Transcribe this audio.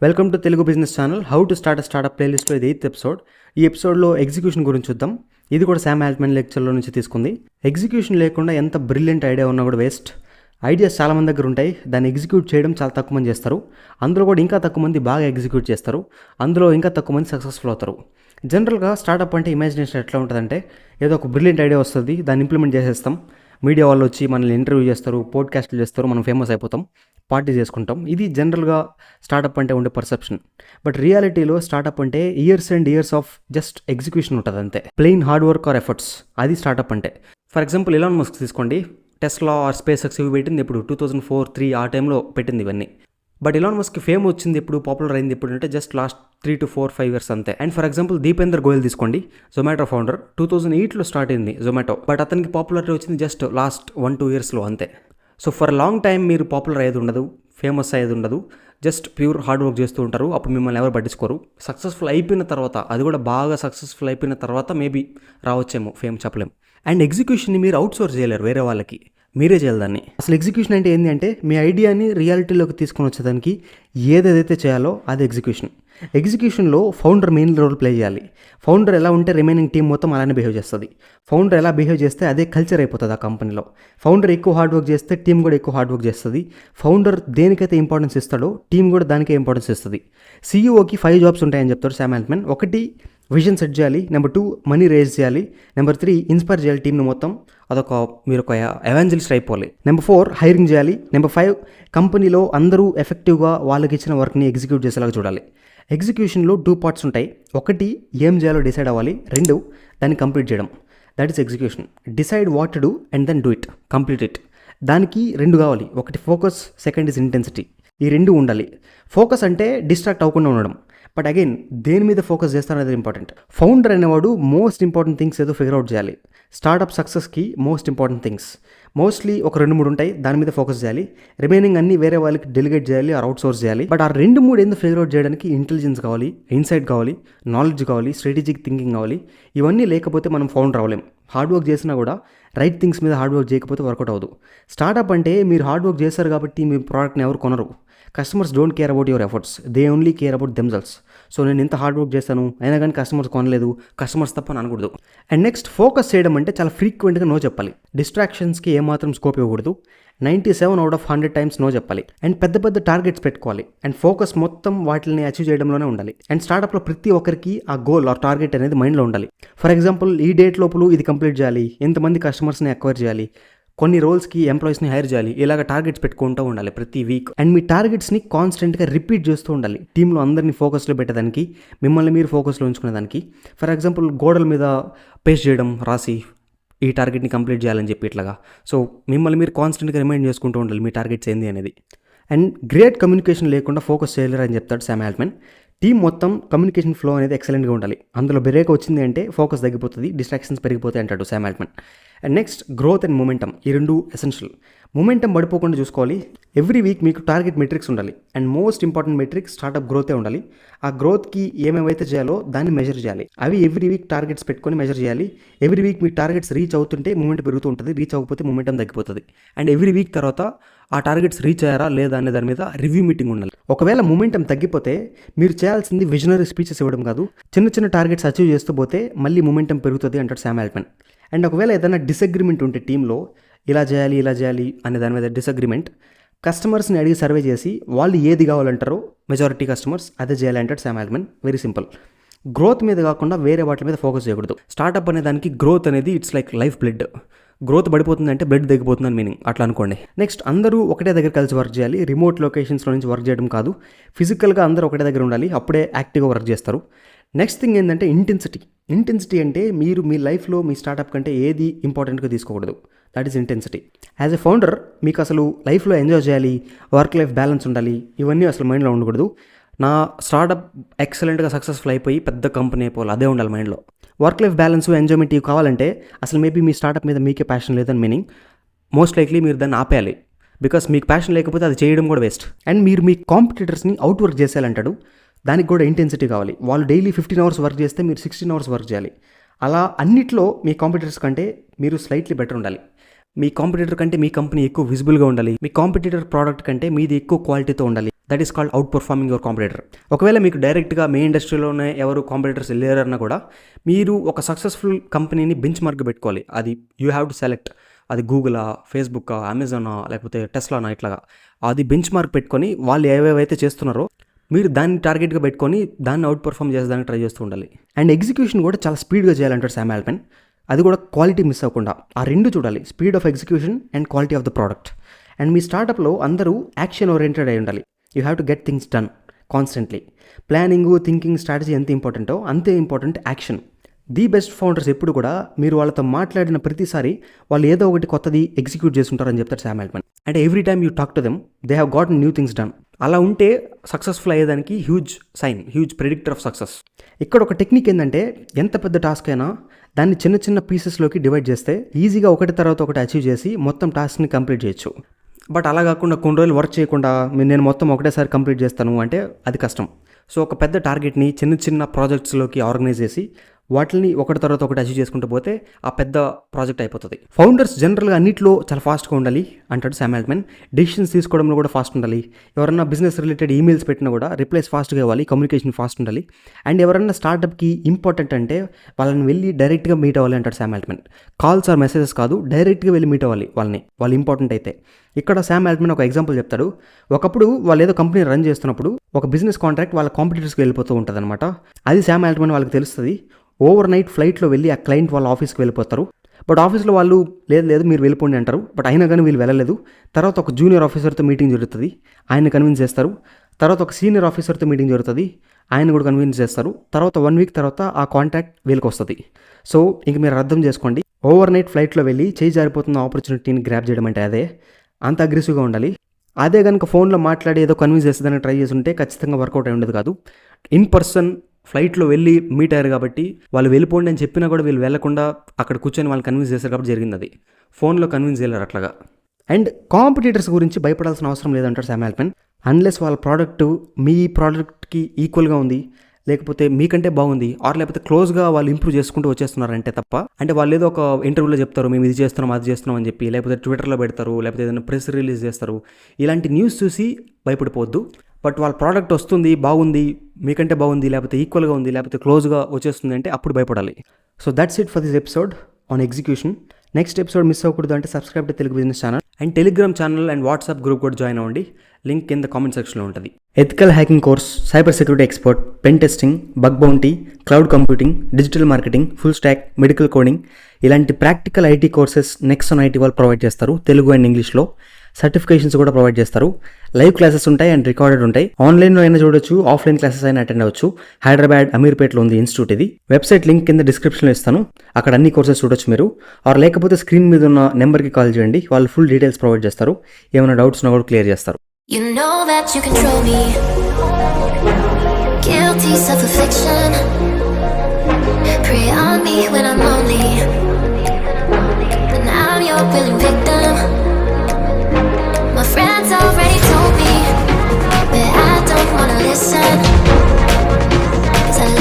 Welcome to Telugu business channel. How to start a startup ప్లేలిస్ట్లో ఇది 8th episode. ఈ ఎపిసోడ్లో ఎగ్జిక్యూషన్ గురించి చూద్దాం. ఇది కూడా శామ్ ఆల్ట్మన్ లెక్చర్లో నుంచి తీసుకుంది. ఎగ్జిక్యూషన్ లేకుండా ఎంత బ్రిలియంట్ ఐడియా ఉన్నా కూడా వేస్ట్. ఐడియాస్ చాలా మంది దగ్గర ఉంటాయి, దాన్ని ఎగ్జిక్యూట్ చేయడం చాలా తక్కువ మంది చేస్తారు. అందులో కూడా ఇంకా తక్కువ మంది బాగా ఎగ్జిక్యూట్ చేస్తారు, అందులో ఇంకా తక్కువ మంది సక్సెస్ఫుల్ అవుతారు. జనరల్గా స్టార్ట్అప్ అంటే ఇమాజినేషన్ ఎట్లా ఉంటుందంటే, ఏదో ఒక బ్రిలియంట్ ఐడియా వస్తుంది, దాన్ని ఇంప్లిమెంట్ చేసేస్తాం, మీడియా వాళ్ళు వచ్చి మనల్ని ఇంటర్వ్యూ చేస్తారు, పోడ్కాస్ట్లు చేస్తారు, మనం ఫేమస్ అయిపోతాం, పార్టీ చేసుకుంటాం. ఇది జనరల్గా స్టార్టప్ అంటే ఉండే పర్సెప్షన్. బట్ రియాలిటీలో స్టార్టప్ అంటే years and years of just execution ఉంటుంది అంతే. Plain hard work our efforts, అది స్టార్టప్ అంటే. ఫర్ ఎగ్జాంపుల్ ఎలాన్ మస్క్ తీసుకోండి. టెస్లా ఆర్ స్పేస్ ఎక్స్ ఇవి పెట్టింది ఇప్పుడు 2004-3 ఆ టైంలో పెట్టింది ఇవన్నీ. బట్ ఎలాన్ మస్క్ ఫేమ్ వచ్చింది ఎప్పుడు, పాపులర్ అయింది ఎప్పుడు అంటే జస్ట్ లాస్ట్ 3 to 4-5 years అంతే. And for example Deepender Goyal తీసుకోండి, జొమాటో ఫౌండర్. 2008లో స్టార్ట్ అయింది జొమాటో, బట్ అతనికి పాపులారిటీ వచ్చింది జస్ట్ లాస్ట్ 1-2 yearsలో అంతే. సో ఫర్ లాంగ్ టైం మీరు పాపులర్ అయ్యేది ఉండదు, ఫేమస్ అయ్యేది ఉండదు, జస్ట్ ప్యూర్ హార్డ్ వర్క్ చేస్తూ ఉంటారు. అప్పుడు మిమ్మల్ని ఎవరు పట్టించుకోరు. సక్సెస్ఫుల్ అయిపోయిన తర్వాత, అది కూడా బాగా సక్సెస్ఫుల్ అయిపోయిన తర్వాత మేబీ రావచ్చేమో ఫేమ్, చెప్పలేం. అండ్ ఎగ్జిక్యూషన్ని మీరు అవుట్ సోర్స్ చేయలేరు వేరే వాళ్ళకి, మీరే చేయాలి దాన్ని. అసలు ఎగ్జిక్యూషన్ అంటే ఏంటి అంటే, మీ ఐడియాని రియాలిటీలోకి తీసుకొని వచ్చేదానికి ఏదైతే చేయాలో అది ఎగ్జిక్యూషన్. ఎగ్జిక్యూషన్లో ఫౌండర్ మెయిన్ రోల్ ప్లే చేయాలి. ఫౌండర్ ఎలా ఉంటే రిమైనింగ్ టీం మొత్తం అలానే బిహేవ్ చేస్తుంది. ఫౌండర్ ఎలా బిహేవ్ చేస్తే అదే కల్చర్ అయిపోతుంది ఆ కంపెనీలో. ఫౌండర్ ఎక్కువ హార్డ్ వర్క్ చేస్తే టీం కూడా ఎక్కువ హార్డ్ వర్క్ చేస్తుంది. ఫౌండర్ దేనికైతే ఇంపార్టెన్స్ ఇస్తాడో టీం కూడా దానికే ఇంపార్టెన్స్ ఇస్తుంది. సీఈఓకి 5 jobs ఉంటాయని చెప్తాడు శామ్ ఆల్ట్మన్. 1 విజన్ సెట్ చేయాలి, నెంబర్ 2 మనీ రేజ్ చేయాలి, నెంబర్ 3 ఇన్స్పైర్ చేయాలి టీంను మొత్తం, మీరు ఒక ఎవాంజలిస్ట్ అయిపోవాలి, నెంబర్ 4 హైరింగ్ చేయాలి, నెంబర్ 5 కంపెనీలో అందరూ ఎఫెక్టివ్గా వాళ్ళకి ఇచ్చిన వర్క్ని ఎగ్జిక్యూట్ చేసేలాగా చూడాలి. ఎగ్జిక్యూషన్లో 2 parts ఉంటాయి. 1 ఏం చేయాలో డిసైడ్ అవ్వాలి, 2 దాన్ని కంప్లీట్ చేయడం. That is execution. Decide what to do and then do it, complete it. దానికి 2 కావాలి. 1 ఫోకస్, 2 ఇస్ ఇంటెన్సిటీ. ఈ 2 ఉండాలి. ఫోకస్ అంటే డిస్ట్రాక్ట్ అవ్వకుండా ఉండడం, బట్ అగైన్ దేని మీద ఫోకస్ చేస్తారనేది ఇంపార్టెంట్. ఫౌండర్ అనేవాడు మోస్ట్ ఇంపార్టెంట్ థింగ్స్ ఏదో ఫిగర్ అవుట్ చేయాలి. స్టార్టప్ సక్సెస్కి మోస్ట్ ఇంపార్టెంట్ థింగ్స్ మోస్ట్లీ ఒక 2-3 ఉంటాయి, దాని మీద ఫోకస్ చేయాలి. రిమైనింగ్ అన్ని వేరే వాళ్ళకి డెలిగేట్ చేయాలి ఆర్ అవుట్ సోర్స్ చేయాలి. బట్ ఆ 2-3 ఎందుకు ఫిగర్ అవుట్ చేయడానికి ఇంటెలిజెన్స్ కావాలి, ఇన్సైట్ కావాలి, నాలెడ్జ్ కావాలి, స్ట్రాటజిక్ థింకింగ్ కావాలి. ఇవన్నీ లేకపోతే మనం ఫౌండర్ అవ్వలేం. హార్డ్ వర్క్ చేసినా కూడా రైట్ థింగ్స్ మీద హార్డ్ వర్క్ చేయకపోతే వర్కౌట్ అవ్వదు. స్టార్టప్ అంటే మీరు హార్డ్ వర్క్ చేస్తారు కాబట్టి మీ ప్రోడక్ట్ని ఎవరు కొనరు. Customers don't care about your efforts, they only care about themselves. So నేను ఎంత హార్డ్ వర్క్ చేస్తాను అయినా కానీ కస్టమర్స్ కొనలేదు, కస్టమర్స్ తప్ప అని అనకూడదు. అండ్ నెక్స్ట్, ఫోకస్ చేయడం అంటే చాలా ఫ్రీక్వెంట్గా నో చెప్పాలి. డిస్ట్రాక్షన్స్కి ఏమాత్రం స్కోప్ ఇవ్వకూడదు. 97 out of 100 times నో చెప్పాలి. అండ్ పెద్ద పెద్ద టార్గెట్స్ పెట్టుకోవాలి. అండ్ ఫోకస్ మొత్తం వాటిని అచీవ్ చేయడంలోనే ఉండాలి. అండ్ స్టార్టప్లో ప్రతి ఒక్కరికి ఆ గోల్ ఆర్ టార్గెట్ అనేది మైండ్లో ఉండాలి. ఫర్ ఎగ్జాంపుల్, ఈ డేట్ లోపల ఇది కంప్లీట్ చేయాలి, ఎంతమంది కస్టమర్స్ని అక్వైర్ చేయాలి, కొన్ని రోల్స్కి ఎంప్లాయీస్ని హైర్ చేయాలి, ఇలాగ టార్గెట్స్ పెట్టుకుంటూ ఉండాలి ప్రతి వీక్. అండ్ మీ టార్గెట్స్ని కాన్స్టెంట్గా రిపీట్ చేస్తూ ఉండాలి, టీంలో అందరినీ ఫోకస్లో పెట్టేదానికి, మిమ్మల్ని మీరు ఫోకస్లో ఉంచుకునేదానికి. ఫర్ ఎగ్జాంపుల్, గోడల మీద పేస్ట్ చేయడం రాసి ఈ టార్గెట్ని కంప్లీట్ చేయాలని చెప్పి ఇట్లాగా. సో మిమ్మల్ని మీరు కాన్స్టెంట్గా రిమైండ్ చేసుకుంటూ ఉండాలి మీ టార్గెట్స్ ఏంది అనేది. అండ్ గ్రేట్ కమ్యూనికేషన్ లేకుండా ఫోకస్ చేయలేరు అని చెప్తాడు శామ్ ఆల్ట్మన్. టీం మొత్తం కమ్యూనికేషన్ ఫ్లో అనేది ఎక్సలెంట్గా ఉండాలి. అందులో బ్రేక్ వచ్చింది అంటే ఫోకస్ తగ్గిపోతుంది, డిస్ట్రాక్షన్స్ పెరిగిపోతాయి అంటాడు Sam Altman. And next, growth and momentum, ఈ 2 ఎసెన్షియల్. మొమెంటం పడిపోకుండా చూసుకోవాలి. ఎవ్రీ వీక్ మీకు టార్గెట్ మెట్రిక్స్ ఉండాలి. And most important metric startup గ్రోతే ఉండాలి. ఆ గ్రోత్కి ఏమేమైతే చేయాలో దాన్ని మెజర్ చేయాలి. అవి ఎవ్రీ వీక్ టార్గెట్స్ పెట్టుకొని మెజర్ చేయాలి. ఎవ్రీ వీక్ మీ టార్గెట్స్ రీచ్ అవుతుంటే మూమెంట్ పెరుగుతూ ఉంటుంది, రీచ్ అవ్వకపోతే మూమెంటం తగ్గిపోతుంది. అండ్ ఎవ్రీ వీక్ తర్వాత ఆ టార్గెట్స్ రీచ్ అయ్యారా లేదా అనే దాని మీద రివ్యూ మీటింగ్ ఉండాలి. ఒకవేళ మూమెంటం తగ్గిపోతే మీరు చేయాల్సింది విజనరీ స్పీచెస్ ఇవ్వడం కాదు, చిన్న చిన్న టార్గెట్స్ అచీవ్ చేస్తూ పోతే మళ్ళీ మూమెంటం పెరుగుతుంది అంటాడు శామ్ ఆల్ట్మన్. అండ్ ఒకవేళ ఏదైనా డిసగ్రిమెంట్ ఉంటే టీంలో, ఇలా చేయాలి అనే దాని మీద డిసగ్రిమెంట్, కస్టమర్స్ని అడిగి సర్వే చేసి వాళ్ళు ఏది కావాలంటారో మెజారిటీ కస్టమర్స్ అదే చేయాలి అంటాడు Sam Altman. Very simple. Growth మీద కాకుండా వేరే వాటి మీద ఫోకస్ చేయకూడదు. స్టార్టప్ అనే దానికి గ్రోత్ అనేది it's like life blood. Growth పడిపోతుందంటే బ్లడ్ తగ్గిపోతుందని మీనింగ్, అట్లా అనుకోండి. నెక్స్ట్, అందరూ ఒకటే దగ్గర కలిసి వర్క్ చేయాలి. రిమోట్ లొకేషన్స్లో నుంచి వర్క్ చేయడం కాదు, ఫిజికల్గా అందరూ ఒకటే దగ్గర ఉండాలి, అప్పుడే యాక్టివ్గా వర్క్ చేస్తారు. నెక్స్ట్ థింగ్ ఏంటంటే ఇంటెన్సిటీ. ఇంటెన్సిటీ అంటే మీరు మీ లైఫ్లో మీ స్టార్టప్ కంటే ఏది ఇంపార్టెంట్గా తీసుకోకూడదు. That is intensity. As a founder మీకు అసలు లైఫ్లో ఎంజాయ్ చేయాలి, వర్క్ లైఫ్ బ్యాలెన్స్ ఉండాలి, ఇవన్నీ అసలు మైండ్లో ఉండకూడదు. నా స్టార్టప్ ఎక్సలెంట్గా సక్సెస్ఫుల్ అయిపోయి పెద్ద కంపెనీ అయిపోవాలి, అదే ఉండాలి మైండ్లో. వర్క్ లైఫ్ బ్యాలెన్స్, ఎంజాయ్మెంట్ ఇవి కావాలంటే అసలు మేబీ మీ స్టార్టప్ మీద మీకే ప్యాషన్ లేదని మీనింగ్. మోస్ట్ లైక్లీ మీరు దాన్ని ఆపేయాలి, బికాస్ మీకు ప్యాషన్ లేకపోతే అది చేయడం కూడా వేస్ట్. అండ్ మీరు మీ కాంపిటీటర్స్ని అవుట్ వర్క్ చేసేయాలంటాడు. దానికి కూడా ఇంటెన్సిటీ కావాలి. వాళ్ళు డైలీ 15 hours వర్క్ చేస్తే మీరు 16 hours వర్క్ చేయాలి. అలా అన్నిట్లో మీ కాంపిటీటర్స్ కంటే మీరు స్లైట్లీ బెటర్ ఉండాలి. మీ కాంపిటీటర్ కంటే మీ కంపెనీ ఎక్కువ విజిబుల్గా ఉండాలి, మీ కాంపిటీటర్ ప్రోడక్ట్ కంటే మీది ఎక్కువ క్వాలిటీతో ఉండాలి. That is called out performing your competitor. ఒకవేళ మీకు డైరెక్ట్గా మీ ఇండస్ట్రీలోనే ఎవరు కాంపిటీటర్స్ లేరన్నా కూడా మీరు ఒక సక్సెస్ఫుల్ కంపెనీని బెంచ్ మార్క్ పెట్టుకోవాలి. అది యూ హ్యావ్ టు సెలెక్ట్, అది గూగులా, ఫేస్బుక్కా, అమెజానా, లేకపోతే టెస్లానా, ఇట్లాగా అది బెంచ్ మార్క్ పెట్టుకొని వాళ్ళు ఏవేవైతే చేస్తున్నారో మీరు దాన్ని టార్గెట్గా పెట్టుకొని దాన్ని అవుట్ పర్ఫామ్ చేసేదానికి ట్రై చేస్తూ ఉండాలి. అండ్ ఎగ్జిక్యూషన్ కూడా చాలా స్పీడ్గా చేయాలంటారు శామ్ ఆల్ట్మన్. అది కూడా క్వాలిటీ మిస్ అవ్వకుండా. ఆ రెండు చూడాలి, speed of execution and quality of the product. And మీ స్టార్టప్లో అందరూ యాక్షన్ ఓరియంటెడ్ అయి ఉండాలి. You have to get things done constantly. Planning, thinking, strategy ఎంత ఇంపార్టెంటో అంతే important action. The best founders ఎప్పుడు కూడా మీరు వాళ్ళతో మాట్లాడిన ప్రతిసారి వాళ్ళు ఏదో ఒకటి కొత్తది ఎగ్జిక్యూట్ చేస్తుంటారని చెప్తారు శామ్ ఆల్ట్మన్. అంటే every time you talk to them they have got new things done. అలా ఉంటే సక్సెస్ఫుల్ అయ్యేదానికి హ్యూజ్ ప్రెడిక్టర్ ఆఫ్ సక్సెస్. ఇక్కడ ఒక టెక్నిక్ ఏంటంటే ఎంత పెద్ద టాస్క్ అయినా దాన్ని చిన్న చిన్న పీసెస్లోకి డివైడ్ చేస్తే ఈజీగా ఒకటి తర్వాత ఒకటి అచీవ్ చేసి మొత్తం టాస్క్ని కంప్లీట్ చేయొచ్చు. బట్ అలా కాకుండా కొన్ని రోజులు వర్క్ చేయకుండా నేను మొత్తం ఒకటేసారి కంప్లీట్ చేస్తాను అంటే అది కష్టం. సో ఒక పెద్ద టార్గెట్ని చిన్న చిన్న ప్రాజెక్ట్స్లోకి ఆర్గనైజ్ చేసి వాటిని ఒకటి తర్వాత ఒకటి అచీవ్ చేసుకుంటూ పోతే ఆ పెద్ద ప్రాజెక్ట్ అయిపోతుంది. ఫౌండర్స్ జనరల్గా అన్నింటిలో చాలా ఫాస్ట్గా ఉండాలి అంటాడు శామ్ ఆల్ట్మన్. డెసిషన్స్ తీసుకోవడంలో కూడా ఫాస్ట్ ఉండాలి. ఎవరన్నా బిజినెస్ రిలేటెడ్ ఈమెయిల్స్ పెట్టినా కూడా రిప్లైస్ ఫాస్ట్గా ఇవ్వాలి, కమ్యూనికేషన్ ఫాస్ట్ ఉండాలి. అండ్ ఎవరన్నా స్టార్టప్కి ఇంపార్టెంట్ అంటే వాళ్ళని వెళ్ళి డైరెక్ట్గా మీట్ అవ్వాలి అంటాడు Sam Altman. Calls or messages కాదు, డైరెక్ట్గా వెళ్ళి మీట్ అవ్వాలి వాళ్ళు ఇంపార్టెంట్ అయితే. ఇక్కడ శామ్ ఆల్ట్మన్ ఒక ఎగ్జాంపుల్ చెప్తాడు. ఒకప్పుడు వాళ్ళు ఏదో కంపెనీ రన్ చేస్తున్నప్పుడు ఒక బిజినెస్ కాంట్రాక్ట్ వాళ్ళ కాంపిటీటర్స్కి వెళ్ళిపోతూ ఉంటుంది అనమాట. అది శామ్ ఆల్ట్మన్ వాళ్ళకి తెలుస్తుంది. ఓవర్ నైట్ ఫ్లైట్లో వెళ్ళి ఆ క్లయింట్ వాళ్ళ ఆఫీస్కి వెళ్ళిపోతారు. బట్ ఆఫీస్లో వాళ్ళు లేదు మీరు వెళ్ళిపోండి అంటారు. బట్ అయినా కానీ వీళ్ళు వెళ్ళలేదు. తర్వాత ఒక జూనియర్ ఆఫీసర్తో మీటింగ్ జరుగుతుంది, ఆయన కన్విన్స్ చేస్తారు. తర్వాత ఒక సీనియర్ ఆఫీసర్తో మీటింగ్ జరుగుతుంది, ఆయన కూడా కన్విన్స్ చేస్తారు. తర్వాత 1 వీక్ తర్వాత ఆ కాంట్రాక్ట్ వీళ్ళకి వస్తుంది. సో ఇంక మీరు అర్థం చేసుకోండి, ఓవర్ నైట్ ఫ్లైట్లో వెళ్ళి చేయి జారిపోతున్న ఆపర్చునిటీని గ్రాప్ చేయడం అంటే అదే. అంత అగ్రెసివ్గా ఉండాలి. అదే కనుక ఫోన్లో మాట్లాడి ఏదో కన్విన్స్ చేస్తుందని ట్రై చేస్తుంటే ఖచ్చితంగా వర్కౌట్ అయి ఉండదు కాదు. ఇన్ పర్సన్ ఫ్లైట్లో వెళ్ళి మీట్ అయ్యారు కాబట్టి వాళ్ళు వెళ్ళిపోండి అని చెప్పినా కూడా వీళ్ళు వెళ్లకుండా అక్కడ కూర్చొని వాళ్ళు కన్విన్స్ చేశారు కాబట్టి జరిగింది. అది ఫోన్లో కన్విన్స్ చేయలేరు అట్లాగా. అండ్ కాంపిటీటర్స్ గురించి భయపడాల్సిన అవసరం లేదంటారు శామ్ ఆల్ట్మన్. అన్లెస్ వాళ్ళ ప్రోడక్ట్ మీ ప్రోడక్ట్కి ఈక్వల్గా ఉంది, లేకపోతే మీకంటే బాగుంది, ఆర్ లేకపోతే క్లోజ్గా వాళ్ళు ఇంప్రూవ్ చేసుకుంటూ వచ్చేస్తున్నారంటే తప్ప. అంటే వాళ్ళు ఏదో ఒక ఇంటర్వ్యూలో చెప్తారు మేము ఇది చేస్తున్నాం అది చేస్తున్నాం అని చెప్పి, లేకపోతే ట్విట్టర్లో పెడతారు, లేకపోతే ఏదైనా ప్రెస్ రిలీజ్ చేస్తారు. ఇలాంటి న్యూస్ చూసి భయపడిపోవద్దు. బట్ వాళ్ళ ప్రోడక్ట్ వస్తుంది, బాగుంది, మీకంటే బాగుంది, లేకపోతే ఈక్వల్గా ఉంది, లేకపోతే క్లోజ్గా వచ్చేస్తుంది అంటే అప్పుడు భయపడాలి. So that's it for this episode on execution. Next episode miss అవ్వకూడదు అంటే subscribe to Telugu business channel and Telegram channel and WhatsApp group కూడా జాయిన్ అవ్వండి. లింక్ కింద కామెంట్ సెక్షన్లో ఉంటుంది. Ethical hacking course, cyber security expert, pen testing, bug bounty, cloud computing, digital marketing, full stack, medical coding ఇలాంటి practical IT courses Nexon IT వాళ్ళు provide చేస్తారు. Telugu and ఇంగ్లీష్లో certifications కూడా ప్రొవైడ్ చేస్తారు. లైవ్ క్లాసెస్ ఉంటాయి అండ్ రికార్డెడ్ ఉంటాయి. ఆన్లైన్లో అయినా చూడొచ్చు, ఆఫ్లైన్ క్లాసెస్ అయినా అటెండ్ అవ్వచ్చు. హైదరాబాద్ అమీర్పేట్లో ఉంది ఇన్స్టిట్యూట్. ఇది వెబ్సైట్ లింక్ కింద డిస్క్రిప్షన్లో ఇస్తాను, అక్కడ అన్ని కోర్సెస్ చూడొచ్చు మీరు. ఆర్ లేకపోతే స్క్రీన్ మీద ఉన్న నెంబర్కి కాల్ చేయండి, వాళ్ళు ఫుల్ డీటెయిల్స్ ప్రొవైడ్ చేస్తారు. ఏమైనా డౌట్స్ ఉన్నా కూడా క్లియర్ చేస్తారు. You know that you control me. Guilty self-affliction. Prey on me when I'm lonely. And I'm your willing victim. My friends already told me, but I don't wanna listen.